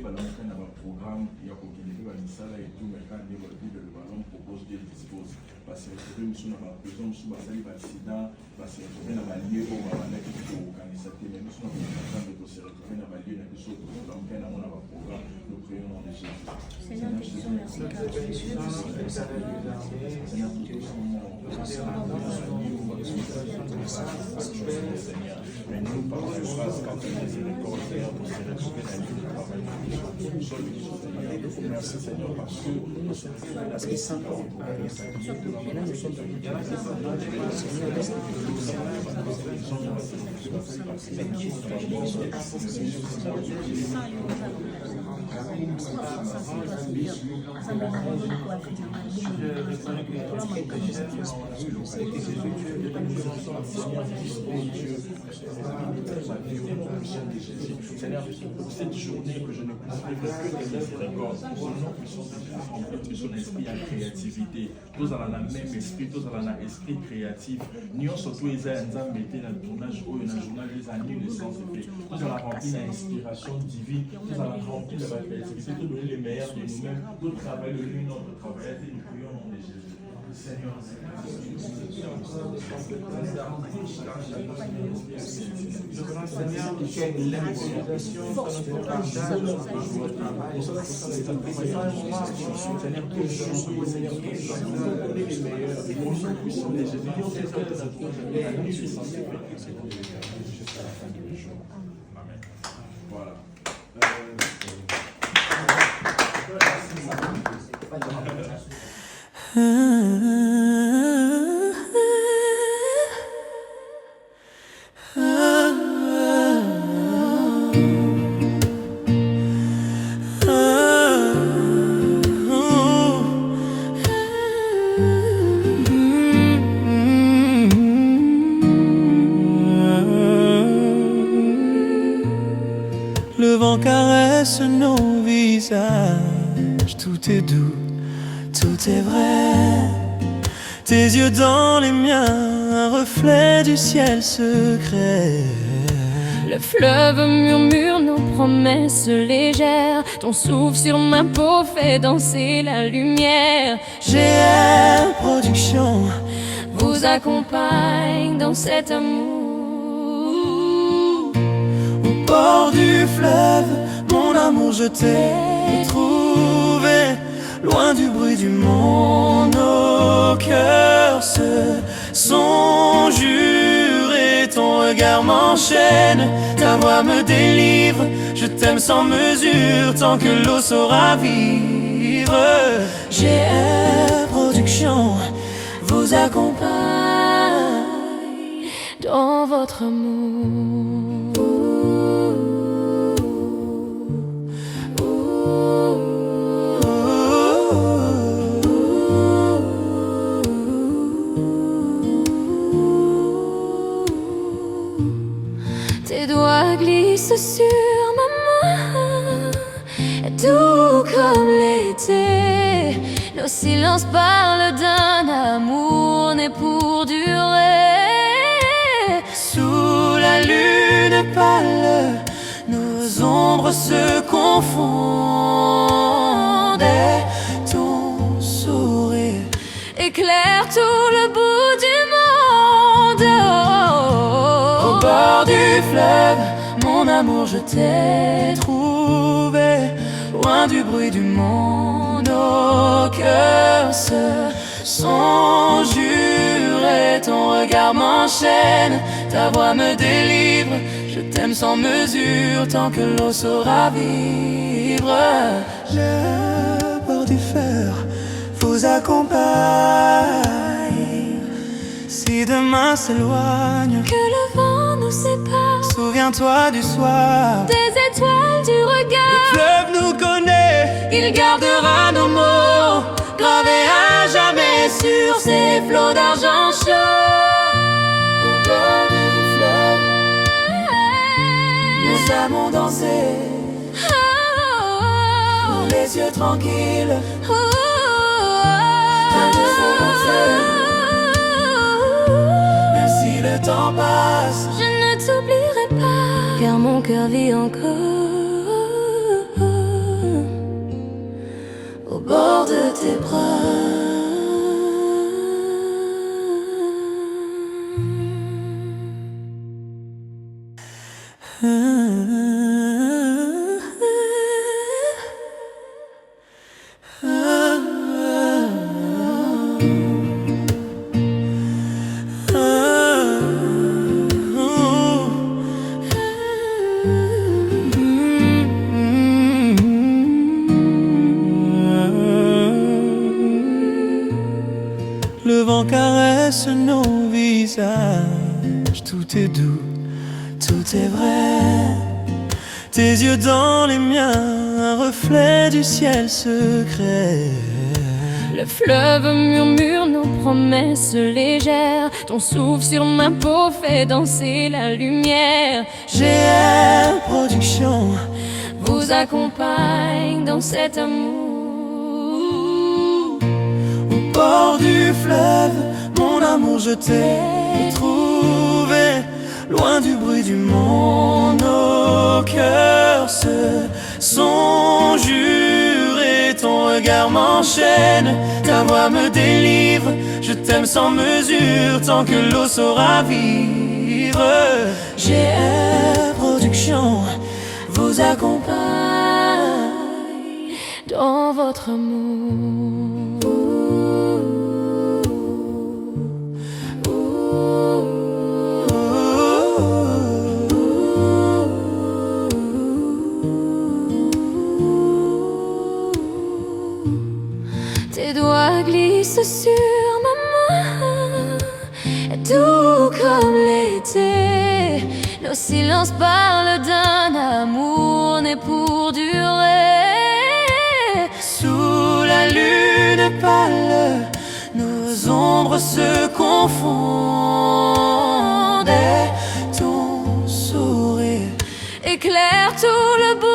balamuka na programme ya kokende ba misala et tout mais quand les Bible le ballon propose Dieu dispose parce que nous sommes dans la prison nous sommes basali ba accident parce que nous na balié au bana qui ko kanisa te mais nous sommes dans la de se retrouver na balié na biso donc na mona ba programme nous prions au nom de Jésus. Seigneur Jésus, merci car tu es Dieu, tu es Seigneur mais nous par la grâce quand tu nous accordes Seigneur pour se retrouver dans le travail merci Seigneur parce que sans toi là nous sommes Seigneur, pour cette journée que je ne puisse vivre que des miséricordes, pour nous qui sommes esprit à créativité, tous dans le même esprit, tous dans un esprit créatif, nous surtout les gens mettez dans le tournage ou dans le journal les années de sens effet, tous dans la remplir l'inspiration divine, tous dans la remplir la créativité, tout donner les meilleurs de nous-mêmes, tout travailler le nuit, notre travail, et nous prions au nom de Jésus. Seigneur, tu es l'inspiration de notre partage, de notre travail. C'est pas un moment Seigneur, que je suis, Seigneur, que je dois donner les meilleurs. Nous sommes puissants des Jésus. Nous sommes la nuit sans jusqu'à la fin du jour. Amen. Voilà. Le vent caresse nos visages, tout est doux, tout est vrai. Tes yeux dans les miens, un reflet du ciel secret. Le fleuve murmure nos promesses légères. Ton souffle sur ma peau fait danser la lumière. GR Production vous accompagne dans cet amour. Au bord du fleuve, mon amour, je t'ai trouvé. Loin du bruit du monde, nos cœurs se sont jurés. Ton regard m'enchaîne, ta voix me délivre. Je t'aime sans mesure, tant que l'eau saura vivre. GR Production vous accompagne dans votre amour. Tes doigts glissent sur ma main, doux comme l'été. Nos silences parlent d'un amour né pour durer. Sous la lune pâle, nos ombres se confondent. Et ton sourire éclaire tout le bout du monde. Au bord du fleuve, mon amour, je t'ai trouvé. Loin du bruit du monde, nos cœurs se sont jurés. Ton regard m'enchaîne, ta voix me délivre. Je t'aime sans mesure, tant que l'eau saura vivre. Le bord du fleuve vous accompagne. Si demain s'éloigne, que le vent nous sépare, souviens-toi du soir, des étoiles, du regard. Le fleuve nous connaît, il gardera nos mots, gravés à jamais sur ces flots d'argent chaud. Au bord du fleuve, nous avons dansé, les yeux tranquilles, même si le temps passe, je ne t'oublierai pas, car mon cœur vit encore. tout est doux, tout est vrai. Tes yeux dans les miens, un reflet du ciel secret. Le fleuve murmure nos promesses légères. Ton souffle sur ma peau fait danser la lumière. GR Production vous accompagne dans cet amour. au bord du fleuve, mon amour, je t'ai trouvé. Loin du bruit du monde, nos cœurs se sont jurés. Ton regard m'enchaîne, ta voix me délivre. Je t'aime sans mesure, tant que l'eau saura vivre. GR Production vous accompagne Dans votre amour. Tes doigts glissent sur ma main, doux comme l'été. Nos silences parlent d'un amour né pour durer. Sous la lune pâle, nos ombres se confondent. Et ton sourire Éclaire tout le beau